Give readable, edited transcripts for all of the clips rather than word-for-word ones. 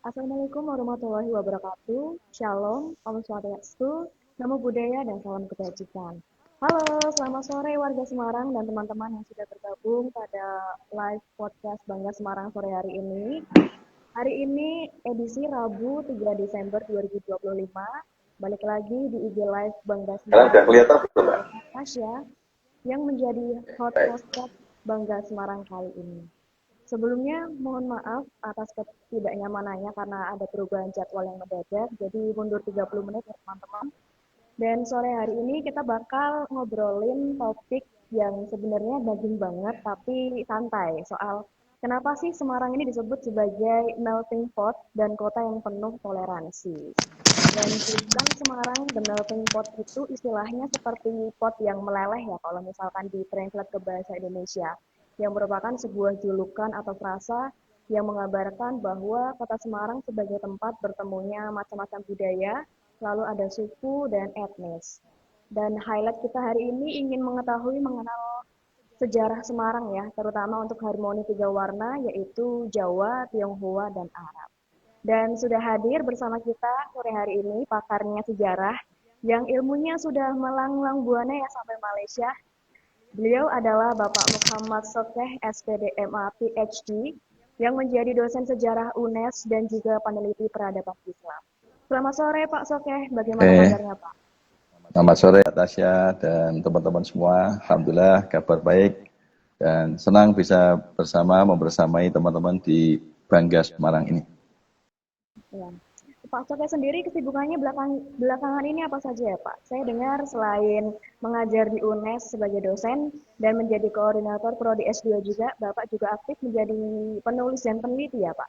Assalamualaikum warahmatullahi wabarakatuh. Shalom, Om Swastiastu, Namo Buddhaya, dan salam kebajikan. Halo, selamat sore warga Semarang dan teman-teman yang sudah bergabung pada live podcast Bangga Semarang sore hari ini. Hari ini edisi Rabu 3 Desember 2025. Balik lagi di IG Live Bangga Sekarang Semarang. udah kelihatan belum, Mbak? Tasya yang menjadi hot Baik. podcast Bangga Semarang kali ini. Sebelumnya, mohon maaf atas ketidaknyamanannya karena ada perubahan jadwal yang mendadak, jadi mundur 30 menit ya teman-teman. Dan sore hari ini kita bakal ngobrolin topik yang sebenarnya daging banget tapi santai, soal kenapa sih Semarang ini disebut sebagai melting pot dan kota yang penuh toleransi. Dan tentang Semarang, the melting pot itu istilahnya seperti pot yang meleleh ya kalau misalkan ditranslate ke bahasa Indonesia, yang merupakan sebuah julukan atau frasa yang mengabarkan bahwa kota Semarang sebagai tempat bertemunya macam-macam budaya, lalu ada suku dan etnis. Dan highlight kita hari ini ingin mengetahui mengenal sejarah Semarang ya, terutama untuk harmoni tiga warna yaitu Jawa, Tionghoa, dan Arab. Dan sudah hadir bersama kita sore hari ini pakarnya sejarah yang ilmunya sudah melanglang buana ya sampai Malaysia. Beliau adalah Bapak Muhammad Sokeh, SPD MA PhD, yang menjadi dosen sejarah UNES dan juga peneliti peradaban Islam. Selamat sore Pak Sokeh, bagaimana kabarnya Pak? Selamat sore Tasya dan teman-teman semua. Alhamdulillah kabar baik dan senang bisa membersamai teman-teman di Bangga Semarang ini. Ya. Pak Sokeh sendiri kesibukannya belakangan ini apa saja ya Pak? Saya dengar selain mengajar di UNES sebagai dosen dan menjadi koordinator Prodi S2 juga, Bapak juga aktif menjadi penulis dan peneliti ya Pak?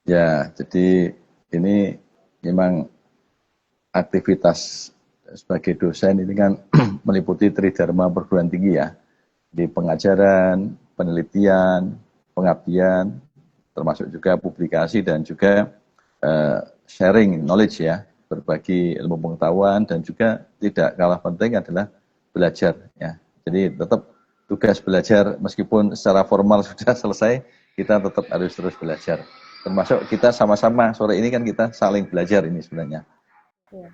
Ya, jadi ini memang aktivitas sebagai dosen ini kan meliputi tridharma perguruan tinggi ya, di pengajaran, penelitian, pengabdian, termasuk juga publikasi dan juga sharing knowledge ya, berbagi ilmu pengetahuan, dan juga tidak kalah penting adalah belajar ya. Jadi tetap tugas belajar meskipun secara formal sudah selesai, kita tetap harus terus belajar. Termasuk kita sama-sama sore ini kan kita saling belajar ini sebenarnya. Ya.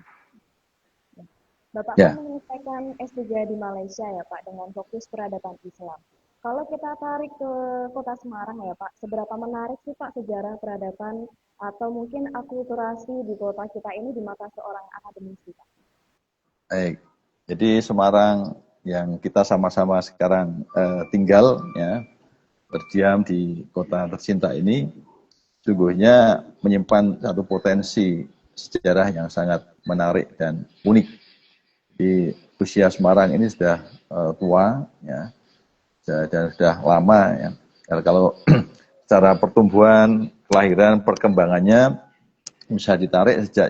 Bapak kan Ya. menyelesaikan S3 di Malaysia ya Pak dengan fokus peradaban Islam. Kalau kita tarik ke kota Semarang ya Pak, seberapa menarik sih Pak sejarah peradaban atau mungkin akulturasi di kota kita ini di mata seorang akademisi Pak? Baik. Jadi Semarang yang kita sama-sama sekarang tinggal ya, berdiam di kota tercinta ini, sungguhnya menyimpan satu potensi sejarah yang sangat menarik dan unik. Di usia Semarang ini sudah tua ya, dan sudah lama ya. Kalau secara pertumbuhan, kelahiran, perkembangannya bisa ditarik sejak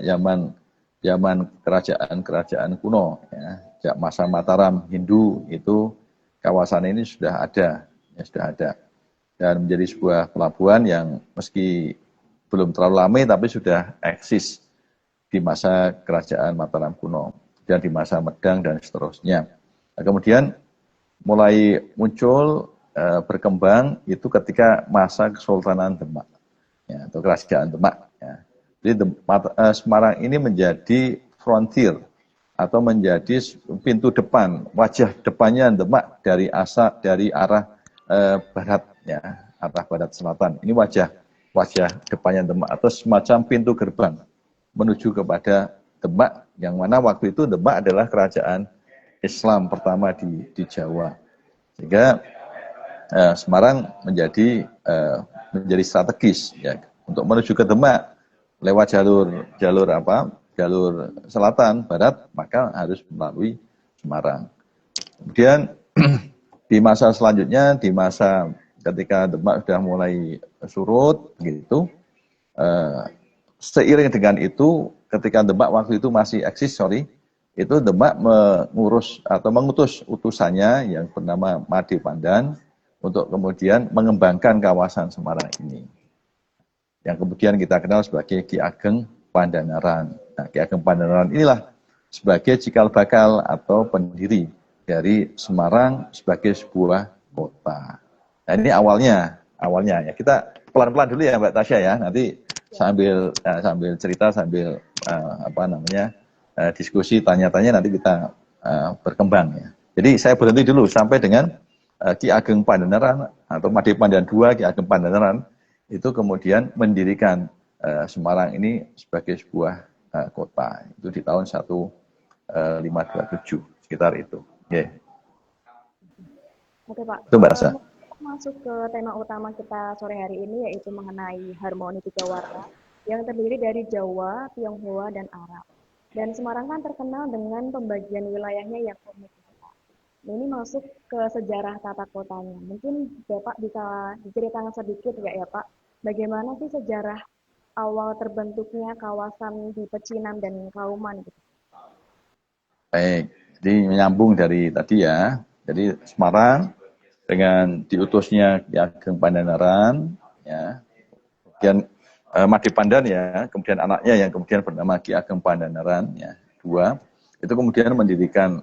zaman kerajaan kuno ya. Sejak masa Mataram Hindu itu kawasan ini sudah ada ya, dan menjadi sebuah pelabuhan yang meski belum terlalu lama tapi sudah eksis di masa kerajaan Mataram kuno dan di masa Medang dan seterusnya. Nah, kemudian mulai muncul berkembang itu ketika masa Kesultanan Demak ya, atau Kerajaan Demak ya. Jadi Semarang ini menjadi frontier atau menjadi pintu depan, wajah depannya Demak dari arah barat ya, arah barat selatan. Ini wajah depannya Demak atau semacam pintu gerbang menuju kepada Demak, yang mana waktu itu Demak adalah kerajaan Islam pertama di Jawa. Sehingga Semarang menjadi strategis ya untuk menuju ke Demak lewat jalur selatan barat, maka harus melalui Semarang. Kemudian di masa selanjutnya, di masa ketika Demak sudah mulai surut begitu, seiring dengan itu ketika Demak waktu itu masih eksis, itu Demak mengurus atau mengutus utusannya yang bernama Made Pandan untuk kemudian mengembangkan kawasan Semarang ini, yang kemudian kita kenal sebagai Ki Ageng Pandanaran. Nah, Ki Ageng Pandanaran inilah sebagai cikal bakal atau pendiri dari Semarang sebagai sebuah kota. Nah, ini awalnya ya. Kita pelan-pelan dulu ya Mbak Tasya ya. Nanti sambil cerita sambil diskusi tanya-tanya nanti kita berkembang ya. Jadi saya berhenti dulu sampai dengan Ki Ageng Pandanaran atau Madepandan II Ki Ageng Pandanaran itu kemudian mendirikan Semarang ini sebagai sebuah kota. Itu di tahun 1527 sekitar itu. Yeah. Oke Pak, Itu Mbak Asa. masuk ke tema utama kita sore hari ini yaitu mengenai harmoni tiga warna yang terdiri dari Jawa, Tionghoa, dan Arab. Dan Semarang kan terkenal dengan pembagian wilayahnya yang unik. Ini masuk ke sejarah tata kotanya. Mungkin Bapak bisa diceritakan sedikit ya Pak, bagaimana sih sejarah awal terbentuknya kawasan di Pecinan dan Kauman gitu? Baik, jadi menyambung dari tadi ya. Jadi Semarang dengan diutusnya Ki Ageng Pandanaran, ya, kemudian Madepandan ya, kemudian anaknya yang kemudian bernama Ki Ageng Pandanaran, ya, II, itu kemudian mendirikan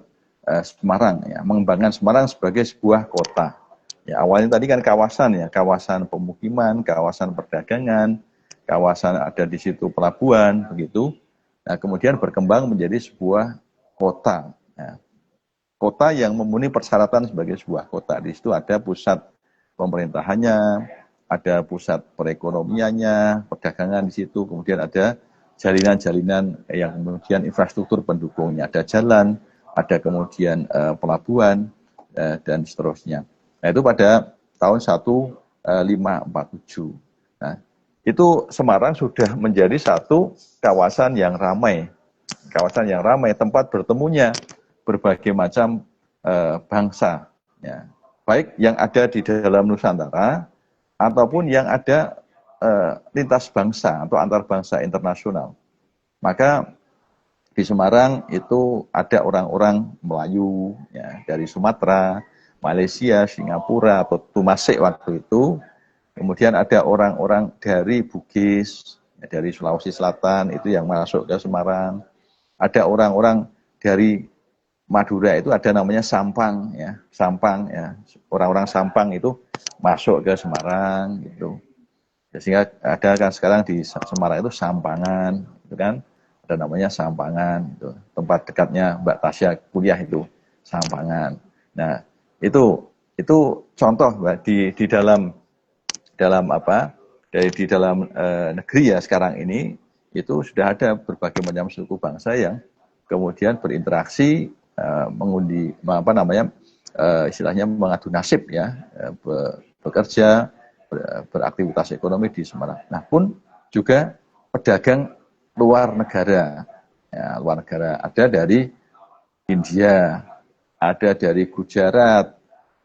Semarang, ya, mengembangkan Semarang sebagai sebuah kota. Ya, awalnya tadi kan kawasan ya, kawasan pemukiman, kawasan perdagangan, kawasan ada di situ pelabuhan, begitu. Nah, kemudian berkembang menjadi sebuah kota. Ya. Kota yang memenuhi persyaratan sebagai sebuah kota. Di situ ada pusat pemerintahannya, ada pusat perekonomiannya, perdagangan di situ, kemudian ada jalinan-jalinan yang kemudian infrastruktur pendukungnya, ada jalan, ada kemudian pelabuhan, dan seterusnya. Nah, itu pada tahun 1547. Nah, itu Semarang sudah menjadi satu kawasan yang ramai, tempat bertemunya berbagai macam bangsa, ya, baik yang ada di dalam Nusantara ataupun yang ada lintas bangsa atau antar bangsa internasional. Maka di Semarang itu ada orang-orang Melayu ya, dari Sumatera, Malaysia, Singapura atau Tumasek waktu itu. Kemudian ada orang-orang dari Bugis, ya, dari Sulawesi Selatan itu yang masuk ke Semarang. Ada orang-orang dari Madura itu ada namanya Sampang ya, orang-orang Sampang itu masuk ke Semarang gitu. Sehingga ada kan sekarang di Semarang itu Sampangan, gitu kan? Ada namanya Sampangan, gitu. Tempat dekatnya Mbak Tasya kuliah itu Sampangan. Nah, itu contoh Mbak di dalam negeri ya sekarang ini itu sudah ada berbagai macam suku bangsa yang kemudian berinteraksi mengundi istilahnya mengadu nasib ya, bekerja beraktivitas ekonomi di Semarang. Nah pun juga pedagang luar negara, ya, ada dari India, ada dari Gujarat,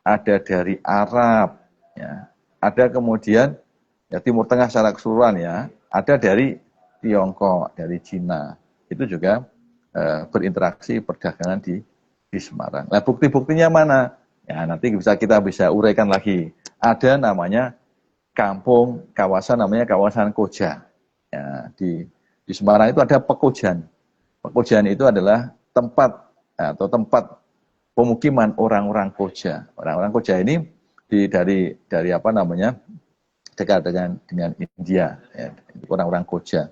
ada dari Arab, ya, ada kemudian ya Timur Tengah secara keseluruhan ya, ada dari Tiongkok, dari Cina, itu juga berinteraksi perdagangan di Semarang. Nah bukti-buktinya mana? Ya nanti kita bisa uraikan lagi. Ada namanya kawasan namanya kawasan Koja. Ya, di Semarang itu ada Pekojan. Pekojan itu adalah tempat pemukiman orang-orang Koja. Orang-orang Koja ini dari dekat dengan India, ya, orang-orang Koja.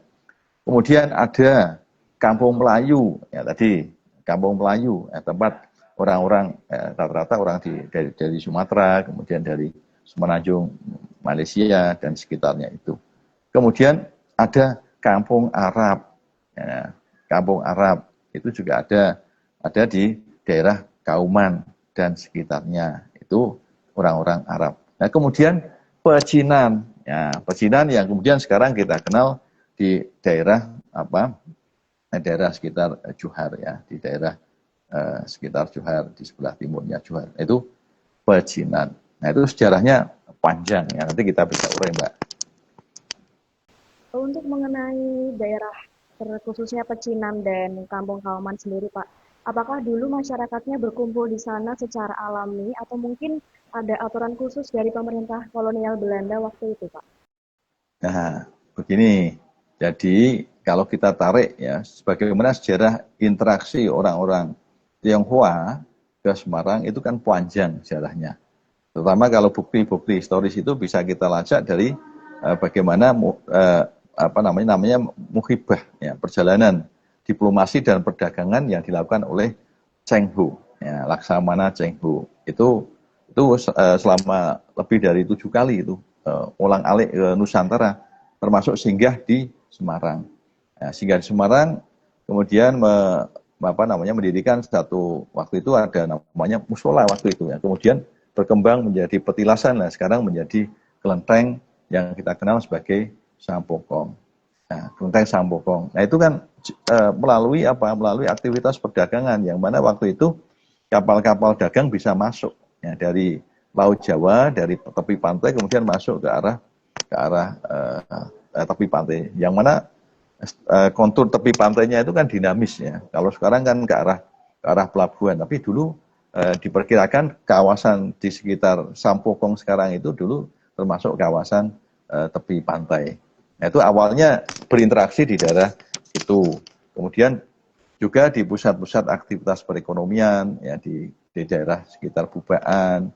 Kemudian ada Kampung Melayu, ya tadi Kampung Melayu, ya, tempat orang-orang rata-rata orang dari Sumatera, kemudian dari Semenanjung, Malaysia dan sekitarnya itu. Kemudian ada Kampung Arab, ya, Kampung Arab itu juga ada di daerah Kauman dan sekitarnya itu orang-orang Arab. Nah kemudian Pecinan, ya Pecinan yang kemudian sekarang kita kenal di daerah daerah sekitar Johar ya, di daerah sekitar Johar di sebelah timurnya Johar itu Pecinan. Nah itu sejarahnya panjang ya, nanti kita bisa urai Mbak. Untuk mengenai daerah khususnya Pecinan dan Kampung Kauman sendiri Pak, apakah dulu masyarakatnya berkumpul di sana secara alami atau mungkin ada aturan khusus dari pemerintah kolonial Belanda waktu itu Pak? Nah begini, jadi kalau kita tarik ya, sebagaimana sejarah interaksi orang-orang Tionghoa ke Semarang itu kan panjang sejarahnya. Terutama kalau bukti-bukti historis itu bisa kita lacak dari bagaimana namanya muhibah, ya, perjalanan diplomasi dan perdagangan yang dilakukan oleh Cheng Ho, ya, Laksamana Cheng Ho. Itu selama lebih dari 7 kali itu ulang-alik ke Nusantara, termasuk singgah di Semarang. Ya, singgah di Semarang, kemudian mendirikan satu, waktu itu ada namanya musola waktu itu, ya. Kemudian berkembang menjadi petilasan, nah sekarang menjadi kelenteng yang kita kenal sebagai Sampokong. Nah, kelenteng Sampokong. Nah, itu kan melalui aktivitas perdagangan yang mana waktu itu kapal-kapal dagang bisa masuk, ya, dari Laut Jawa, dari tepi pantai kemudian masuk ke arah tepi pantai. Yang mana kontur tepi pantainya itu kan dinamis, ya. Kalau sekarang kan ke arah pelabuhan, tapi dulu diperkirakan kawasan di sekitar Sampokong sekarang itu dulu termasuk kawasan tepi pantai. Nah, itu awalnya berinteraksi di daerah itu. Kemudian juga di pusat-pusat aktivitas perekonomian, ya, di daerah sekitar Bubaan,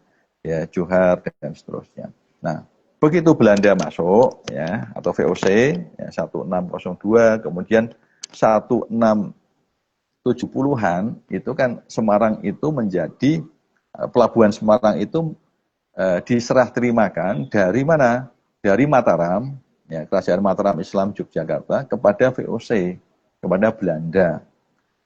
ya, Johar dan seterusnya. Nah, begitu Belanda masuk, ya, atau VOC, ya, 1602, kemudian 1670-an itu kan Semarang itu menjadi pelabuhan Semarang itu diserah terimakan dari mana? Dari Mataram, ya, Kerajaan Mataram Islam Yogyakarta kepada VOC, kepada Belanda.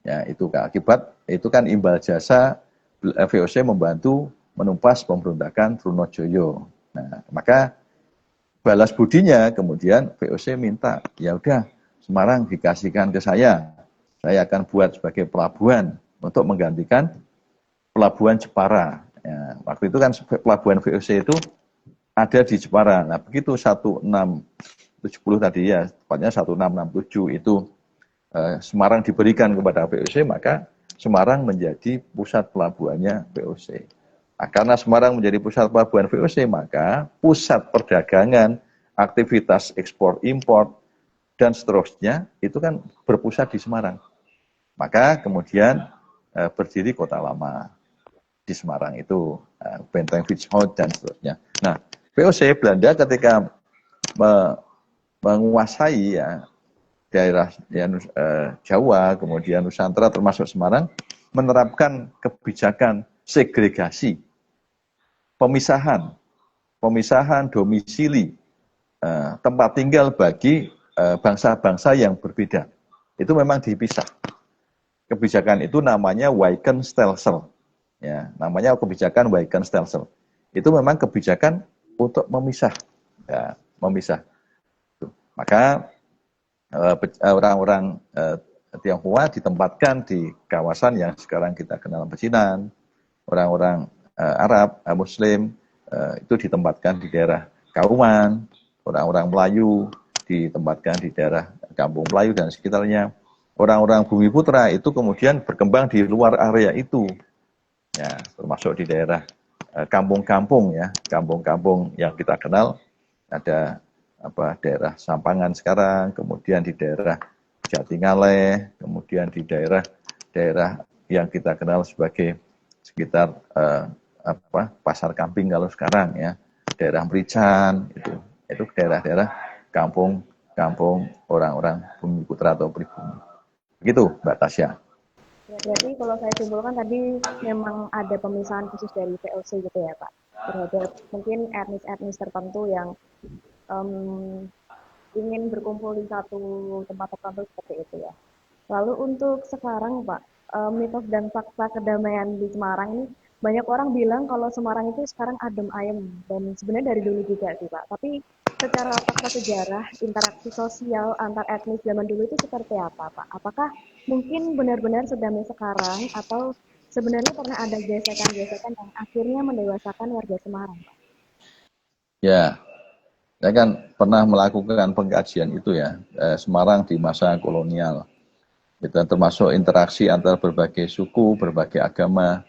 Ya, itu akibat itu kan imbal jasa VOC membantu menumpas pemberontakan Trunojoyo. Nah, maka balas budinya kemudian VOC minta, ya udah Semarang dikasihkan ke saya akan buat sebagai pelabuhan untuk menggantikan pelabuhan Jepara. Ya, waktu itu kan pelabuhan VOC itu ada di Jepara. Nah, begitu 1670 tadi, ya, tepatnya 1667 itu Semarang diberikan kepada VOC, maka Semarang menjadi pusat pelabuhannya VOC. Nah, karena Semarang menjadi pusat pelabuhan VOC, maka pusat perdagangan, aktivitas ekspor impor dan seterusnya itu kan berpusat di Semarang. Maka kemudian berdiri Kota Lama di Semarang itu, Benteng Fitzhugh dan seterusnya. Nah, VOC Belanda ketika menguasai, ya, daerah, ya, Jawa, kemudian Nusantara termasuk Semarang, menerapkan kebijakan segregasi, pemisahan domisili, tempat tinggal bagi bangsa-bangsa yang berbeda. Itu memang dipisah. Kebijakan itu namanya Weikenstelsel. Ya, namanya kebijakan Weikenstelsel. Itu memang kebijakan untuk memisah, ya, memisah. Maka orang-orang Tionghoa ditempatkan di kawasan yang sekarang kita kenal pecinan, orang-orang Arab, Muslim itu ditempatkan di daerah Kauman, orang-orang Melayu ditempatkan di daerah Kampung Melayu dan sekitarnya, orang-orang Bumi Putra itu kemudian berkembang di luar area itu, ya, termasuk di daerah kampung-kampung, ya, kampung-kampung yang kita kenal ada daerah Sampangan sekarang, kemudian di daerah Jatingaleh, kemudian di daerah yang kita kenal sebagai sekitar Pasar Kambing kalau sekarang, ya, daerah Merican, itu daerah-daerah kampung orang-orang Bumi Putra atau pribumi. Begitu, Mbak Tasya. Ya, berarti kalau saya simpulkan tadi memang ada pemisahan khusus dari VOC gitu ya Pak, terhadap mungkin etnis-etnis tertentu yang ingin berkumpul di satu tempat tertentu seperti itu ya. Lalu untuk sekarang Pak, mitos dan fakta kedamaian di Semarang ini, banyak orang bilang kalau Semarang itu sekarang adem ayem, dan sebenarnya dari dulu juga sih Pak. Tapi secara fakta sejarah, interaksi sosial antar etnis zaman dulu itu seperti apa Pak? Apakah mungkin benar-benar sedamai sekarang, atau sebenarnya pernah ada gesekan-gesekan yang akhirnya mendewasakan warga Semarang Pak? Ya, saya kan pernah melakukan pengkajian itu, ya, Semarang di masa kolonial. Itu termasuk interaksi antara berbagai suku, berbagai agama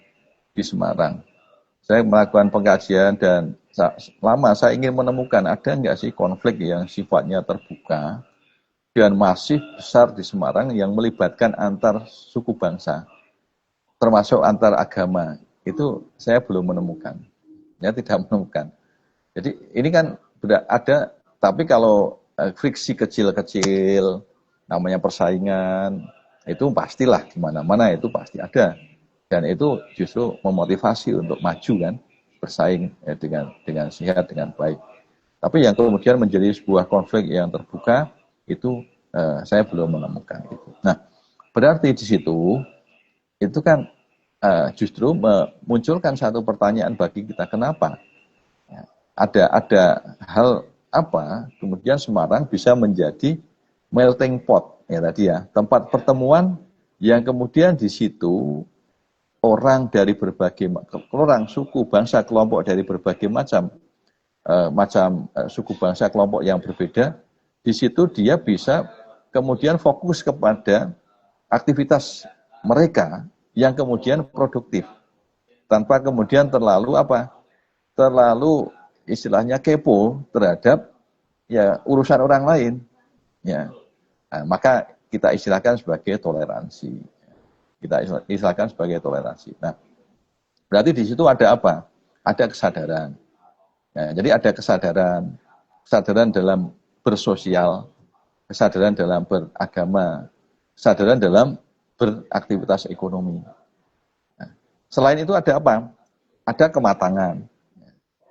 di Semarang. Saya melakukan pengkajian dan lama saya ingin menemukan ada nggak sih konflik yang sifatnya terbuka dan masih besar di Semarang yang melibatkan antar suku bangsa, termasuk antar agama. Itu saya belum menemukan. Ya, tidak menemukan. Jadi ini kan ada, tapi kalau friksi kecil-kecil, namanya persaingan, itu pastilah di mana-mana itu pasti ada. Dan itu justru memotivasi untuk maju kan, bersaing dengan sehat, dengan baik. Tapi yang kemudian menjadi sebuah konflik yang terbuka, itu saya belum menemukan itu. Nah, berarti di situ, itu kan justru memunculkan satu pertanyaan bagi kita, kenapa? Ada hal apa kemudian Semarang bisa menjadi melting pot ya tadi ya, tempat pertemuan yang kemudian di situ orang dari berbagai orang suku bangsa kelompok dari berbagai macam suku bangsa kelompok yang berbeda, di situ dia bisa kemudian fokus kepada aktivitas mereka yang kemudian produktif tanpa kemudian terlalu istilahnya kepo terhadap ya urusan orang lain ya. Nah, maka kita istilahkan sebagai toleransi. Nah, berarti di situ ada apa? Ada kesadaran. Nah, jadi ada kesadaran dalam bersosial, kesadaran dalam beragama, kesadaran dalam beraktivitas ekonomi. Nah, selain itu ada apa? Ada kematangan.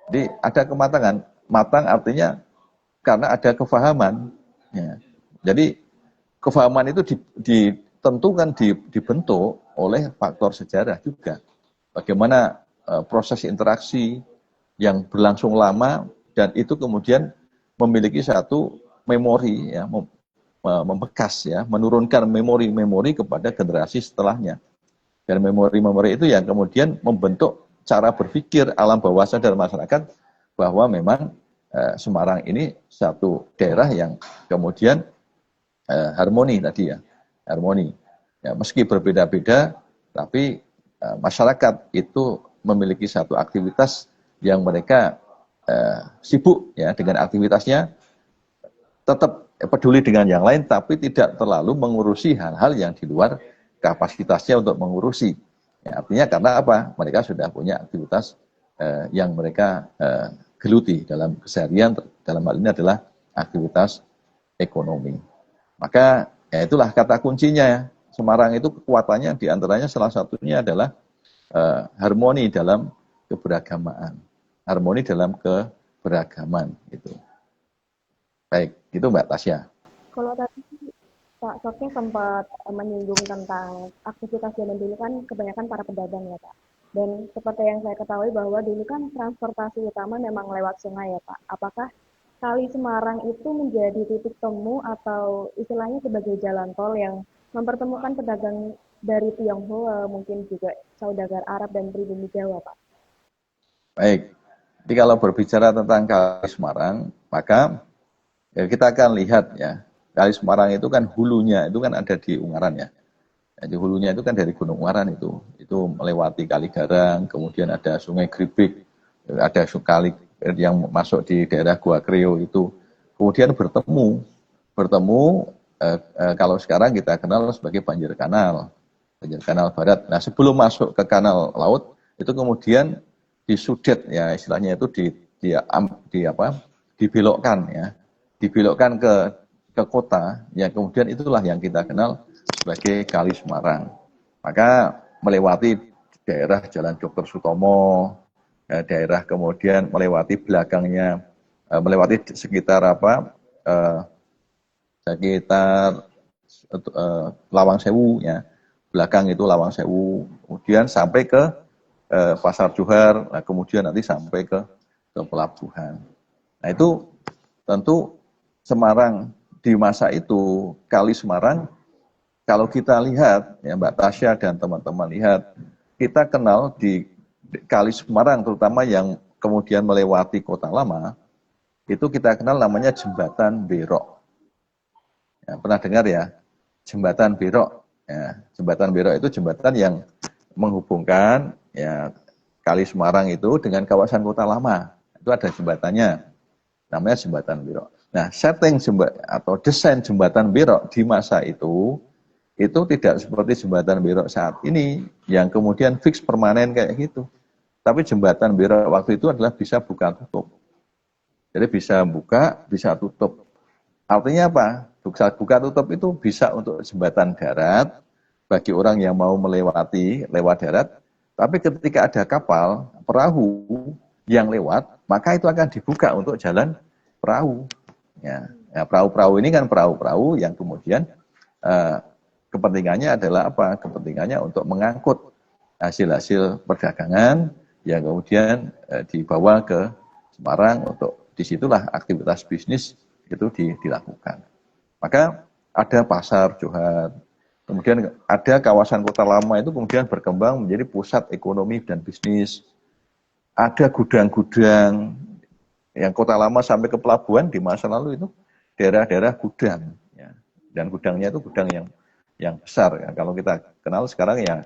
Jadi ada kematangan, matang artinya karena ada kefahaman. Ya. Jadi kefahaman itu ditentukan, dibentuk oleh faktor sejarah juga. Bagaimana proses interaksi yang berlangsung lama dan itu kemudian memiliki satu memori, ya, membekas, ya, menurunkan memori-memori kepada generasi setelahnya. Dan memori-memori itu yang kemudian membentuk cara berpikir alam bawah sadar masyarakat bahwa memang Semarang ini satu daerah yang kemudian harmoni tadi ya, harmoni. Ya, meski berbeda-beda, tapi masyarakat itu memiliki satu aktivitas yang mereka sibuk ya dengan aktivitasnya, tetap peduli dengan yang lain, tapi tidak terlalu mengurusi hal-hal yang di luar kapasitasnya untuk mengurusi. Ya, artinya karena apa? Mereka sudah punya aktivitas yang mereka geluti dalam keseharian, dalam hal ini adalah aktivitas ekonomi. Maka ya itulah kata kuncinya ya. Semarang itu kekuatannya diantaranya salah satunya adalah harmoni dalam keberagamaan. Harmoni dalam keberagaman gitu. Baik, itu Mbak Tasya. Kalau tadi Pak Sofnya sempat menyinggung tentang aktivitas zaman dulu kan kebanyakan para pedagang ya Pak. Dan seperti yang saya ketahui bahwa dulu kan transportasi utama memang lewat sungai ya Pak. Apakah Kali Semarang itu menjadi titik temu atau istilahnya sebagai jalan tol yang mempertemukan pedagang dari Tionghoa, mungkin juga saudagar Arab dan pribumi Jawa Pak? Baik, jadi kalau berbicara tentang Kali Semarang, maka ya kita akan lihat ya, Kali Semarang itu kan hulunya itu kan ada di Ungaran ya. Jadi hulunya itu kan dari Gunung Ungaran itu melewati Kali Garang, kemudian ada Sungai Gribik, ada kali yang masuk di daerah Gua Kreo itu, kemudian bertemu kalau sekarang kita kenal sebagai Banjir Kanal Barat. Nah, sebelum masuk ke kanal laut itu kemudian disudet ya, istilahnya itu dibelokkan ke kota, yang kemudian itulah yang kita kenal sebagai Kali Semarang. Maka melewati daerah Jalan Dr. Sutomo, daerah kemudian melewati belakangnya, melewati sekitar Lawang Sewu ya, belakang itu Lawang Sewu, kemudian sampai ke Pasar Johar, nah kemudian nanti sampai ke pelabuhan. Nah itu tentu Semarang di masa itu, Kali Semarang, kalau kita lihat, ya Mbak Tasya dan teman-teman lihat, kita kenal di Kali Semarang, terutama yang kemudian melewati Kota Lama, itu kita kenal namanya Jembatan Berok. Ya, pernah dengar ya, Jembatan Berok. Ya, Jembatan Berok itu jembatan yang menghubungkan ya Kali Semarang itu dengan kawasan Kota Lama. Itu ada jembatannya, namanya Jembatan Berok. Nah, setting atau desain Jembatan Berok di masa itu tidak seperti Jembatan Berok saat ini yang kemudian fix permanen kayak gitu. Tapi Jembatan Berok waktu itu adalah bisa buka tutup. Jadi bisa buka, bisa tutup. Artinya apa? Buka tutup itu bisa untuk jembatan darat bagi orang yang mau melewati lewat darat. Tapi ketika ada kapal, perahu yang lewat, maka itu akan dibuka untuk jalan perahu. Ya, ya perahu-perahu ini kan perahu-perahu yang kemudian eh, kepentingannya adalah apa? Kepentingannya untuk mengangkut hasil-hasil perdagangan yang kemudian dibawa ke Semarang untuk disitulah aktivitas bisnis itu dilakukan. Maka ada pasar Johat, kemudian ada kawasan kota lama itu kemudian berkembang menjadi pusat ekonomi dan bisnis. Ada gudang-gudang yang kota lama sampai ke pelabuhan di masa lalu itu daerah-daerah gudang. Ya. Dan gudangnya itu gudang yang besar. Ya. Kalau kita kenal sekarang ya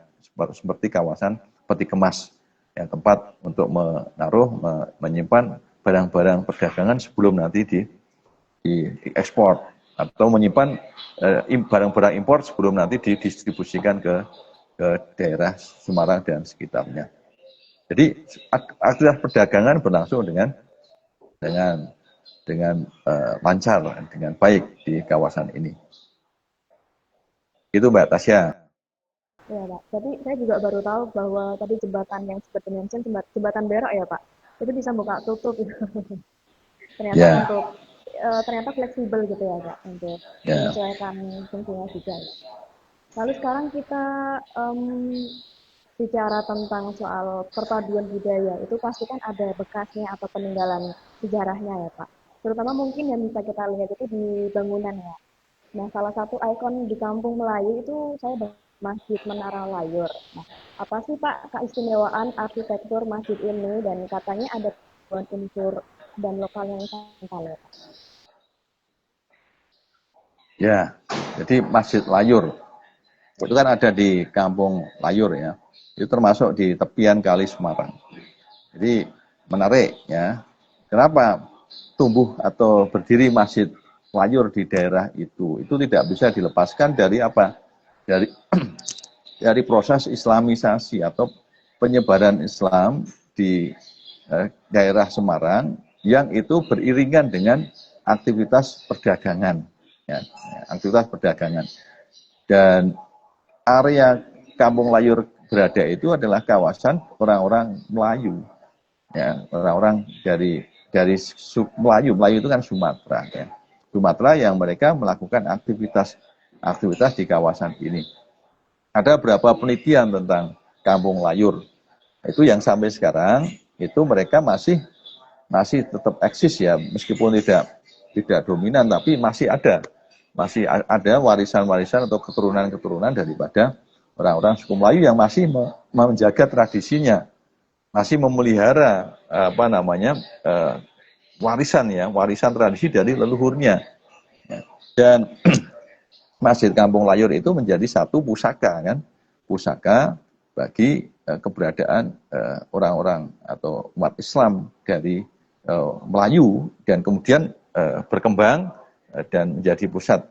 seperti kawasan peti kemas, yang tempat untuk menaruh, menyimpan barang-barang perdagangan sebelum nanti diekspor atau menyimpan barang-barang impor sebelum nanti didistribusikan ke daerah Semarang dan sekitarnya. Jadi aktivitas perdagangan berlangsung dengan lancar, dengan baik di kawasan ini. Itu Mbak Tasya. Ya, Pak. Jadi saya juga baru tahu bahwa tadi jembatan yang seperti mention jembatan Berok ya, Pak. Itu bisa buka tutup gitu. Ternyata Ya, untuk ternyata fleksibel gitu ya, Pak, untuk ya, menyesuaikan fungsinya juga. Ya. Lalu sekarang kita em, bicara tentang soal perpaduan budaya, itu pasti kan ada bekasnya atau peninggalan sejarahnya ya, Pak. Terutama mungkin yang bisa kita lihat itu di bangunan ya. Nah, salah satu ikon di Kampung Melayu itu saya Masjid Menara Layur. Nah, apa sih Pak keistimewaan arsitektur masjid ini dan katanya ada unsur dan lokalnya yang kental ya Pak? ya. Jadi Masjid Layur itu kan ada di Kampung Layur ya. Itu termasuk di tepian Kali Semarang. Jadi menarik ya. Kenapa tumbuh atau berdiri Masjid Layur di daerah itu? Itu tidak bisa dilepaskan dari apa? Dari dari proses islamisasi atau penyebaran Islam di daerah Semarang yang itu beriringan dengan aktivitas perdagangan, ya, aktivitas perdagangan. Dan area Kampung Layur berada itu adalah kawasan orang-orang Melayu, ya, orang-orang dari Melayu. Melayu itu kan Sumatera, ya. Sumatera yang mereka melakukan aktivitas di kawasan ini. Ada berapa penelitian tentang Kampung Layur itu yang sampai sekarang itu mereka masih tetap eksis ya, meskipun tidak dominan tapi masih ada warisan-warisan atau keturunan-keturunan daripada orang-orang suku Melayu yang masih menjaga tradisinya, masih memelihara apa namanya warisan tradisi dari leluhurnya. Dan Masjid Kampung Layur itu menjadi satu pusaka kan, pusaka bagi keberadaan orang-orang atau umat Islam dari Melayu dan kemudian berkembang dan menjadi pusat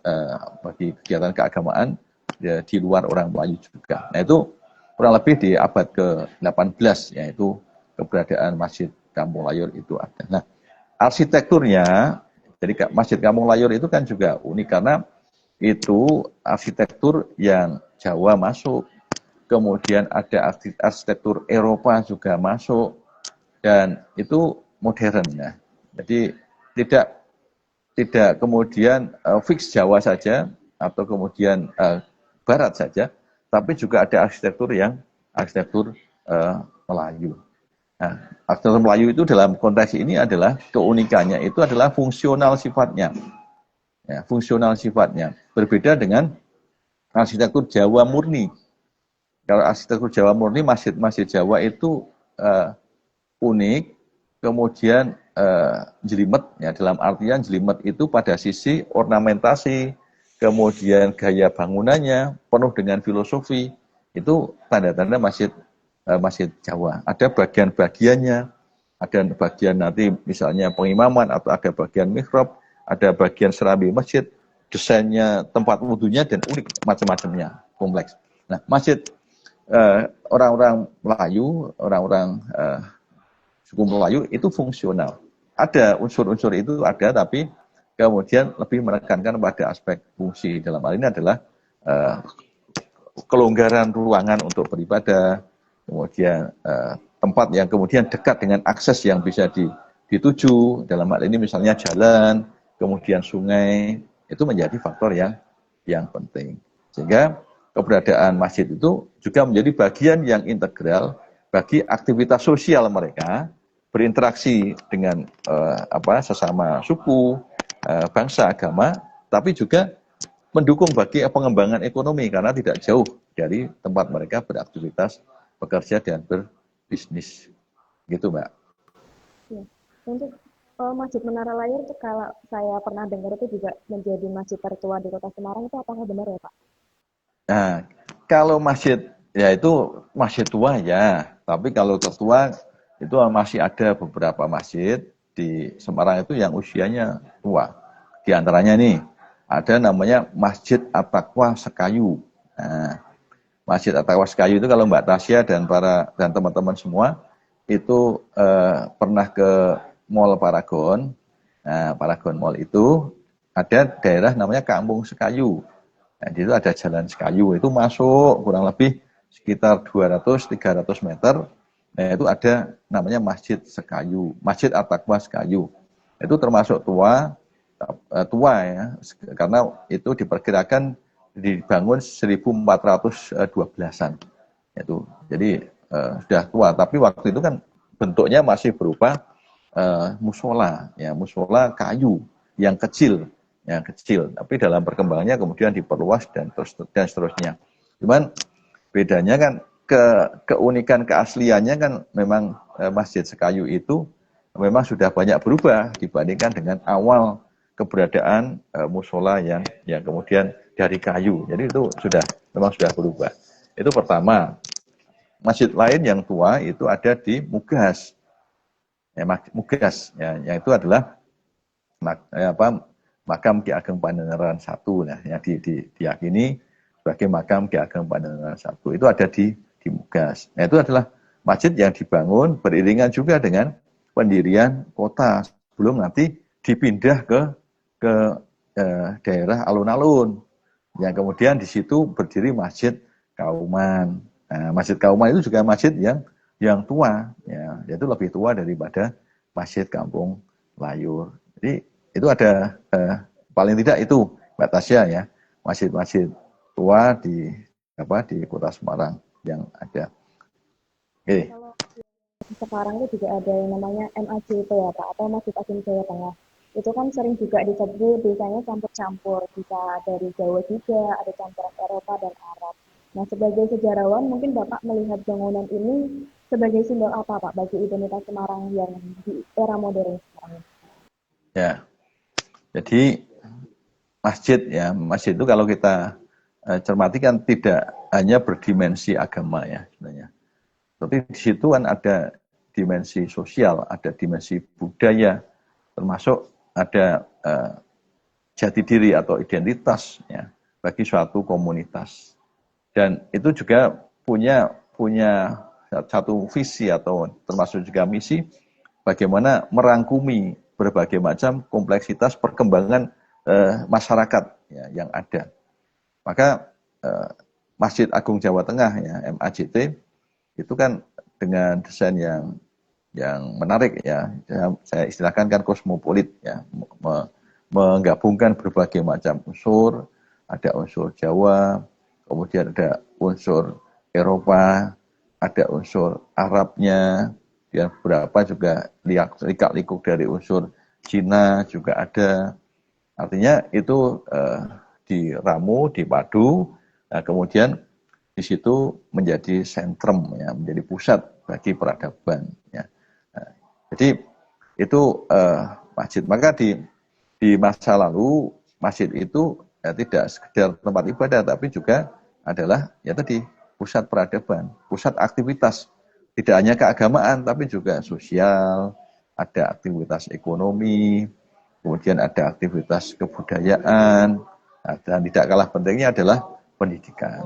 bagi kegiatan keagamaan di luar orang Melayu juga. Nah itu kurang lebih di abad ke-18 yaitu keberadaan Masjid Kampung Layur itu ada. Nah arsitekturnya, jadi Masjid Kampung Layur itu kan juga unik karena itu arsitektur yang Jawa masuk, kemudian ada arsitektur Eropa juga masuk, dan itu modern ya. Jadi tidak tidak kemudian fix Jawa saja atau kemudian Barat saja, tapi juga ada arsitektur Melayu. Nah, arsitektur Melayu itu dalam konteks ini adalah keunikannya itu adalah fungsional sifatnya. Ya, fungsional sifatnya. Berbeda dengan arsitektur Jawa murni. Kalau arsitektur Jawa murni, masjid-masjid Jawa itu unik, kemudian jelimet, ya dalam artian jelimet itu pada sisi ornamentasi, kemudian gaya bangunannya penuh dengan filosofi, itu tanda-tanda masjid Jawa. Ada bagian-bagiannya, ada bagian nanti misalnya pengimaman atau ada bagian mihrab, ada bagian serambi masjid, desainnya, tempat wudhunya dan unik macam-macamnya, kompleks. Nah, masjid orang-orang Melayu, orang-orang suku Melayu itu fungsional. Ada unsur-unsur itu ada, tapi kemudian lebih menekankan pada aspek fungsi. Dalam hal ini adalah kelonggaran ruangan untuk beribadah, kemudian tempat yang kemudian dekat dengan akses yang bisa dituju, dalam hal ini misalnya jalan, kemudian sungai, itu menjadi faktor yang penting. Sehingga keberadaan masjid itu juga menjadi bagian yang integral bagi aktivitas sosial mereka, berinteraksi dengan sesama suku, bangsa, agama, tapi juga mendukung bagi pengembangan ekonomi karena tidak jauh dari tempat mereka beraktivitas, bekerja dan berbisnis. Gitu, Mbak. Ya. Untuk Masjid Menara Layar itu kalau saya pernah dengar itu juga menjadi masjid tertua di Kota Semarang, itu apakah benar ya, Pak? Nah, kalau masjid ya itu masjid tua ya, tapi kalau tertua itu masih ada beberapa masjid di Semarang itu yang usianya tua. Di antaranya nih ada namanya Masjid At-Taqwa Sekayu. Nah, Masjid At-Taqwa Sekayu itu kalau Mbak Tasya dan teman-teman semua itu pernah ke Mall Paragon. Nah, Paragon Mall itu ada daerah namanya Kampung Sekayu. Nah, di situ ada jalan Sekayu, itu masuk kurang lebih sekitar 200-300 meter. Nah, itu ada namanya Masjid Sekayu, Masjid At-Taqwa Sekayu. Itu termasuk tua ya, karena itu diperkirakan dibangun 1412-an. Itu. Jadi sudah tua, tapi waktu itu kan bentuknya masih berupa musola, ya musola kayu yang kecil, tapi dalam perkembangannya kemudian diperluas dan seterusnya. Cuman bedanya kan keunikan keasliannya kan memang Masjid Sekayu itu memang sudah banyak berubah dibandingkan dengan awal keberadaan musola yang kemudian dari kayu. Jadi itu memang sudah berubah. Itu pertama. Masjid lain yang tua itu ada di Mugas. Ya, Mugas, ya, yang itu adalah makam Ki Ageng Paneneraan I. Nah, yang diyakini sebagai makam Ki Ageng Paneneraan I. Itu ada di Mugas. Nah, itu adalah masjid yang dibangun beriringan juga dengan pendirian kota sebelum nanti dipindah ke daerah alun-alun. Yang kemudian di situ berdiri Masjid Kauman. Nah, Masjid Kauman itu juga masjid yang tua, ya, yaitu lebih tua daripada Masjid Kampung Layur. Jadi itu ada paling tidak itu Mbak Tasya ya, masjid-masjid tua di Kota Semarang yang ada. Oke. Kalau sekarang itu juga ada yang namanya MAJT ya Pak, atau Masjid Agung Jawa Tengah. Itu kan sering juga disebut desanya campur-campur, bisa dari Jawa juga, ada campuran Eropa dan Arab. Nah, sebagai sejarawan, mungkin Bapak melihat bangunan ini sebagai simbol apa Pak bagi identitas Semarang yang di era modern sekarang? Ya, jadi masjid itu kalau kita cermati kan tidak hanya berdimensi agama ya sebenarnya. Tapi di situ kan ada dimensi sosial, ada dimensi budaya, termasuk ada jati diri atau identitas ya bagi suatu komunitas. Dan itu juga punya satu visi atau termasuk juga misi bagaimana merangkumi berbagai macam kompleksitas perkembangan masyarakat ya, yang ada. Maka Masjid Agung Jawa Tengah ya MAJT itu kan dengan desain yang menarik ya, saya istilahkan kan kosmopolit ya, menggabungkan berbagai macam unsur, ada unsur Jawa, kemudian ada unsur Eropa, ada unsur Arabnya, dan beberapa juga likak-likuk dari unsur Cina juga ada. Artinya itu diramu, dipadu, nah kemudian di situ menjadi sentrum ya, menjadi pusat bagi peradaban ya. Nah, jadi itu masjid. Maka di masa lalu masjid itu tidak sekedar tempat ibadah tapi juga adalah ya tadi pusat peradaban, pusat aktivitas. Tidak hanya keagamaan tapi juga sosial, ada aktivitas ekonomi, kemudian ada aktivitas kebudayaan, dan tidak kalah pentingnya adalah pendidikan.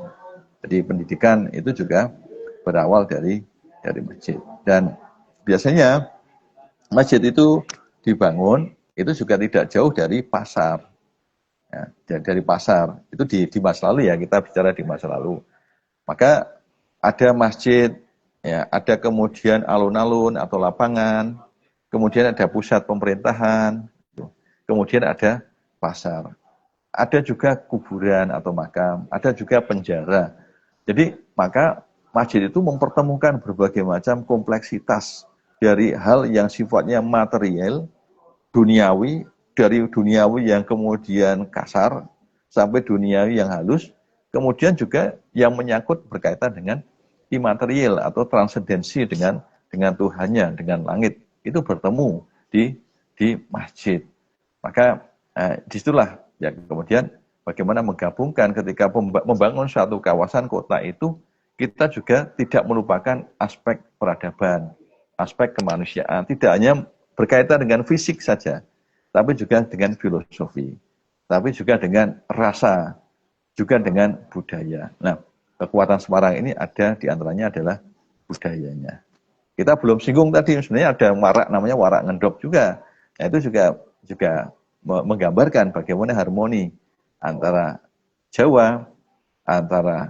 Jadi pendidikan itu juga berawal dari masjid. Dan biasanya masjid itu dibangun itu juga tidak jauh dari pasar. Ya, dari pasar itu di masa lalu ya, kita bicara di masa lalu. Maka ada masjid, ya, ada kemudian alun-alun atau lapangan, kemudian ada pusat pemerintahan, kemudian ada pasar. Ada juga kuburan atau makam, ada juga penjara. Jadi maka masjid itu mempertemukan berbagai macam kompleksitas dari hal yang sifatnya material, duniawi, dari duniawi yang kemudian kasar sampai duniawi yang halus, kemudian juga yang menyangkut berkaitan dengan imaterial atau transendensi dengan Tuhannya, dengan langit. Itu bertemu di masjid. Maka disitulah ya kemudian bagaimana menggabungkan ketika membangun suatu kawasan kota itu, kita juga tidak melupakan aspek peradaban, aspek kemanusiaan, tidak hanya berkaitan dengan fisik saja, tapi juga dengan filosofi, tapi juga dengan rasa, juga dengan budaya. Nah, kekuatan Semarang ini ada di antaranya adalah budayanya. Kita belum singgung tadi, sebenarnya ada warak namanya warak ngendok juga. Nah, itu juga menggambarkan bagaimana harmoni antara Jawa, antara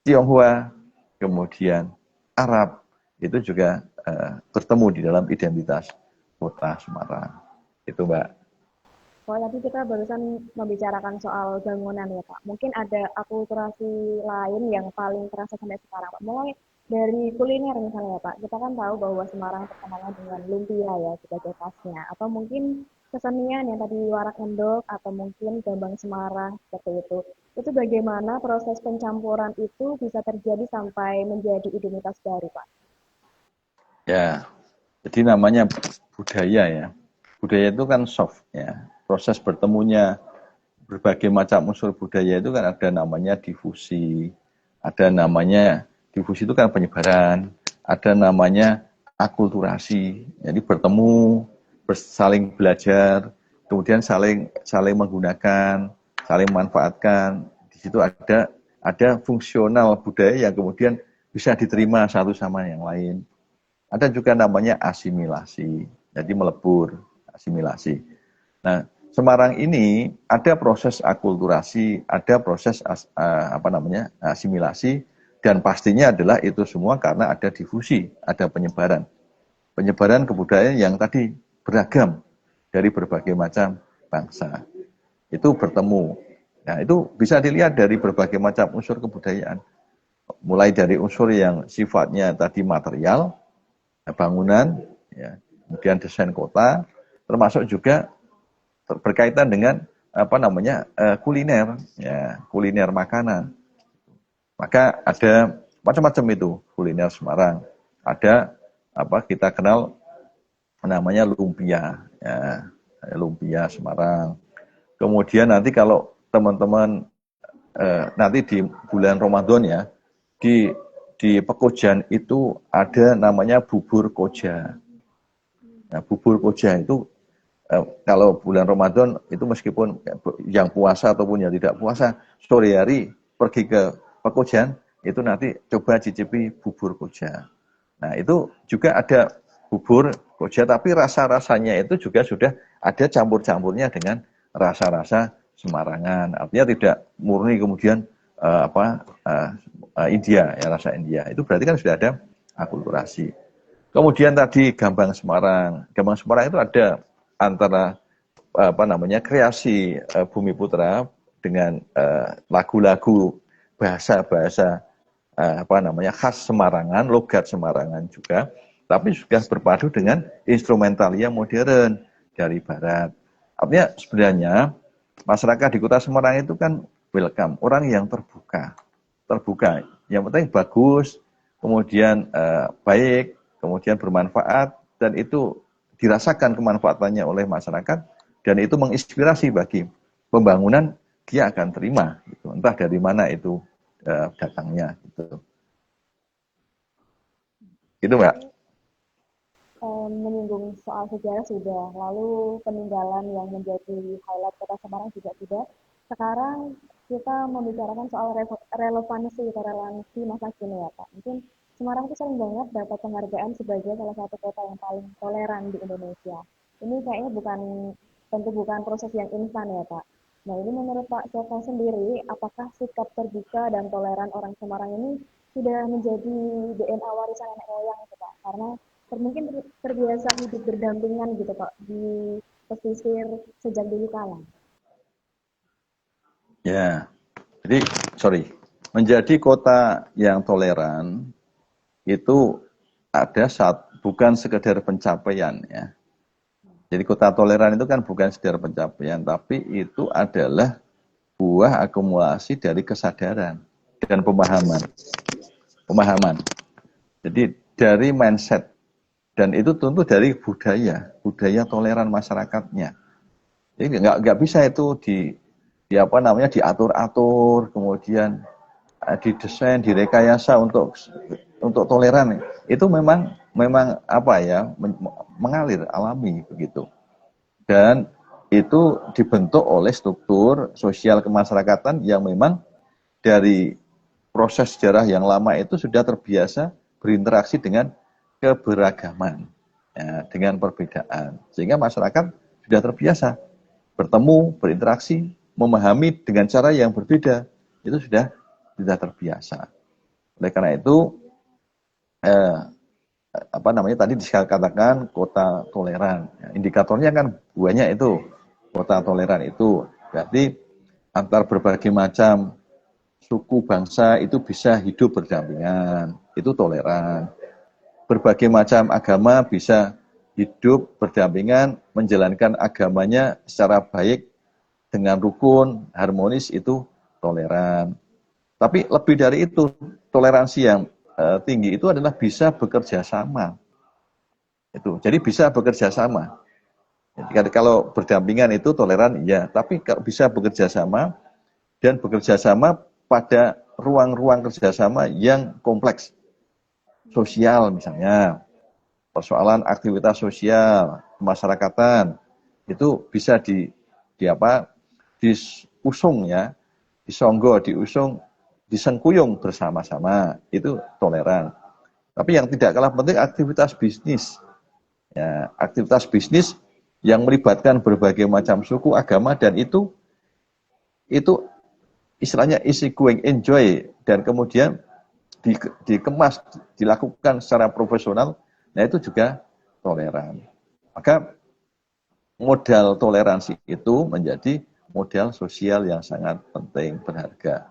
Tionghoa, kemudian Arab, itu juga bertemu di dalam identitas kota Semarang. Itu, Mbak. Kalau tadi kita barusan membicarakan soal bangunan ya Pak, mungkin ada akulturasi lain yang paling terasa sampai sekarang Pak. Mulai dari kuliner misalnya ya Pak, kita kan tahu bahwa Semarang terkenal dengan lumpia ya sebagai khasnya. Atau mungkin kesenian yang tadi warak endok atau mungkin gambang Semarang seperti itu. Itu bagaimana proses pencampuran itu bisa terjadi sampai menjadi identitas baru Pak? Ya, jadi namanya budaya ya. Budaya itu kan soft ya. Proses bertemunya berbagai macam unsur budaya itu kan ada namanya difusi, ada namanya difusi itu kan penyebaran, ada namanya akulturasi, jadi bertemu, saling belajar, kemudian saling saling menggunakan, saling manfaatkan. Di situ ada fungsional budaya yang kemudian bisa diterima satu sama yang lain. Ada juga namanya asimilasi, jadi melebur, asimilasi. Nah, Semarang ini ada proses akulturasi, ada proses asimilasi, dan pastinya adalah itu semua karena ada difusi, ada penyebaran. Penyebaran kebudayaan yang tadi beragam dari berbagai macam bangsa. Itu bertemu. Nah, itu bisa dilihat dari berbagai macam unsur kebudayaan. Mulai dari unsur yang sifatnya tadi material, bangunan, ya, kemudian desain kota, termasuk juga berkaitan dengan kuliner, ya, kuliner makanan. Maka ada macam-macam itu kuliner Semarang. Ada kita kenal namanya lumpia, ya, lumpia Semarang. Kemudian nanti kalau teman-teman nanti di bulan Ramadan ya, di Pekojan itu ada namanya bubur koja. Nah, bubur koja itu kalau bulan Ramadan itu meskipun yang puasa ataupun yang tidak puasa, sore hari pergi ke Pekojan, itu nanti coba cicipi bubur koja. Nah, itu juga ada bubur koja, tapi rasa-rasanya itu juga sudah ada campur-campurnya dengan rasa-rasa Semarangan. Artinya tidak murni kemudian India, ya, rasa India. Itu berarti kan sudah ada akulturasi. Kemudian tadi Gambang Semarang. Gambang Semarang itu ada antara kreasi Bumi Putra dengan lagu-lagu bahasa-bahasa khas Semarangan, logat Semarangan juga, tapi juga berpadu dengan instrumentalia modern dari barat. Artinya sebenarnya masyarakat di Kota Semarang itu kan welcome, orang yang terbuka. Terbuka. Yang penting bagus, kemudian baik, kemudian bermanfaat, dan itu dirasakan kemanfaatannya oleh masyarakat, dan itu menginspirasi bagi pembangunan, dia akan terima, gitu. Entah dari mana itu datangnya. Gitu. Gitu, Mbak. Menyinggung soal sejarah sudah, lalu peninggalan yang menjadi highlight Kota Semarang juga sudah. Sekarang kita membicarakan soal relevansi atau relevansi masa kini ya Pak. Mungkin Semarang itu sering banget dapat penghargaan sebagai salah satu kota yang paling toleran di Indonesia. ini kayaknya tentu bukan proses yang instan ya Pak. Nah ini menurut Pak Sofan sendiri, apakah sikap terbuka dan toleran orang Semarang ini sudah menjadi DNA warisan nenek moyang gitu Pak? Karena mungkin terbiasa hidup berdampingan gitu Pak di pesisir sejak dulu kala. Ya, jadi menjadi kota yang toleran itu bukan sekedar pencapaian ya. Jadi kota toleran itu kan bukan sekedar pencapaian, tapi itu adalah buah akumulasi dari kesadaran dan pemahaman. Pemahaman. Jadi dari mindset dan itu tentu dari budaya toleran masyarakatnya. Jadi nggak bisa itu diatur-atur, kemudian didesain, direkayasa untuk toleran. Itu memang mengalir alami begitu. Dan itu dibentuk oleh struktur sosial kemasyarakatan yang memang dari proses sejarah yang lama itu sudah terbiasa berinteraksi dengan keberagaman, ya, dengan perbedaan. Sehingga masyarakat sudah terbiasa bertemu, berinteraksi, memahami dengan cara yang berbeda. Itu sudah terbiasa. Oleh karena itu, tadi dikatakan kota toleran. Indikatornya kan banyak itu. Kota toleran itu berarti antar berbagai macam suku bangsa itu bisa hidup berdampingan. Itu toleran. Berbagai macam agama bisa hidup berdampingan, menjalankan agamanya secara baik, dengan rukun, harmonis, itu toleran. Tapi lebih dari itu, toleransi yang tinggi itu adalah bisa bekerja sama. Jadi bisa bekerja sama. Jadi kalau berdampingan itu toleran, ya. Tapi kalau bisa bekerja sama dan bekerja sama pada ruang-ruang kerjasama yang kompleks, sosial misalnya, persoalan aktivitas sosial, kemasyarakatan, itu bisa diusung ya, diusung, disengkuyung bersama-sama, itu toleran. Tapi yang tidak kalah penting aktivitas bisnis. Ya, aktivitas bisnis yang melibatkan berbagai macam suku, agama, dan itu istilahnya easy going, enjoy, dan kemudian dikemas, dilakukan secara profesional, nah itu juga toleran. Maka modal toleransi itu menjadi modal sosial yang sangat penting, berharga.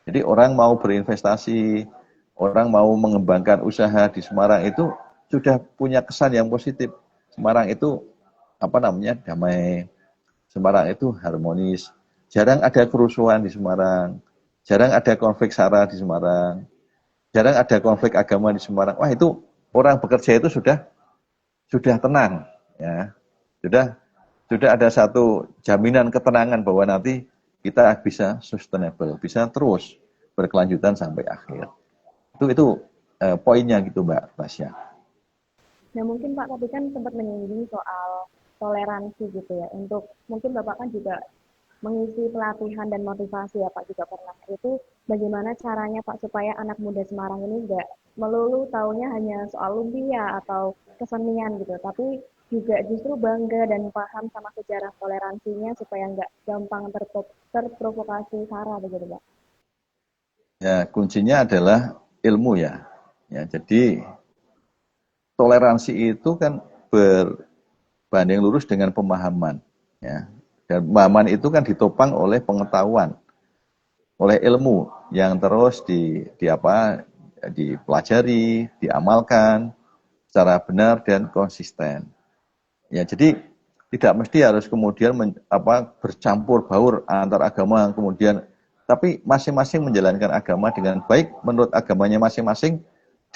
Jadi orang mau berinvestasi, orang mau mengembangkan usaha di Semarang itu sudah punya kesan yang positif. Semarang itu damai. Semarang itu harmonis. Jarang ada kerusuhan di Semarang. Jarang ada konflik sara di Semarang. Jarang ada konflik agama di Semarang. Wah, itu orang bekerja itu sudah tenang, ya. Sudah ada satu jaminan ketenangan bahwa nanti kita bisa sustainable, bisa terus berkelanjutan sampai akhir. Itu poinnya gitu, Mbak Tasya. Nah mungkin Pak tadi kan sempat menyinggung soal toleransi gitu ya. Untuk mungkin Bapak kan juga mengisi pelatihan dan motivasi ya Pak juga pernah. Itu bagaimana caranya Pak supaya anak muda Semarang ini enggak melulu taunya hanya soal lumpia atau kesenian gitu, tapi juga justru bangga dan paham sama sejarah toleransinya supaya enggak gampang terprovokasi sara begitu Pak. Ya, kuncinya adalah ilmu ya. Ya, jadi toleransi itu kan berbanding lurus dengan pemahaman, ya. Dan pemahaman itu kan ditopang oleh pengetahuan, oleh ilmu yang terus dipelajari, diamalkan secara benar dan konsisten. Ya, jadi tidak mesti harus kemudian bercampur baur antar agama, kemudian tapi masing-masing menjalankan agama dengan baik menurut agamanya masing-masing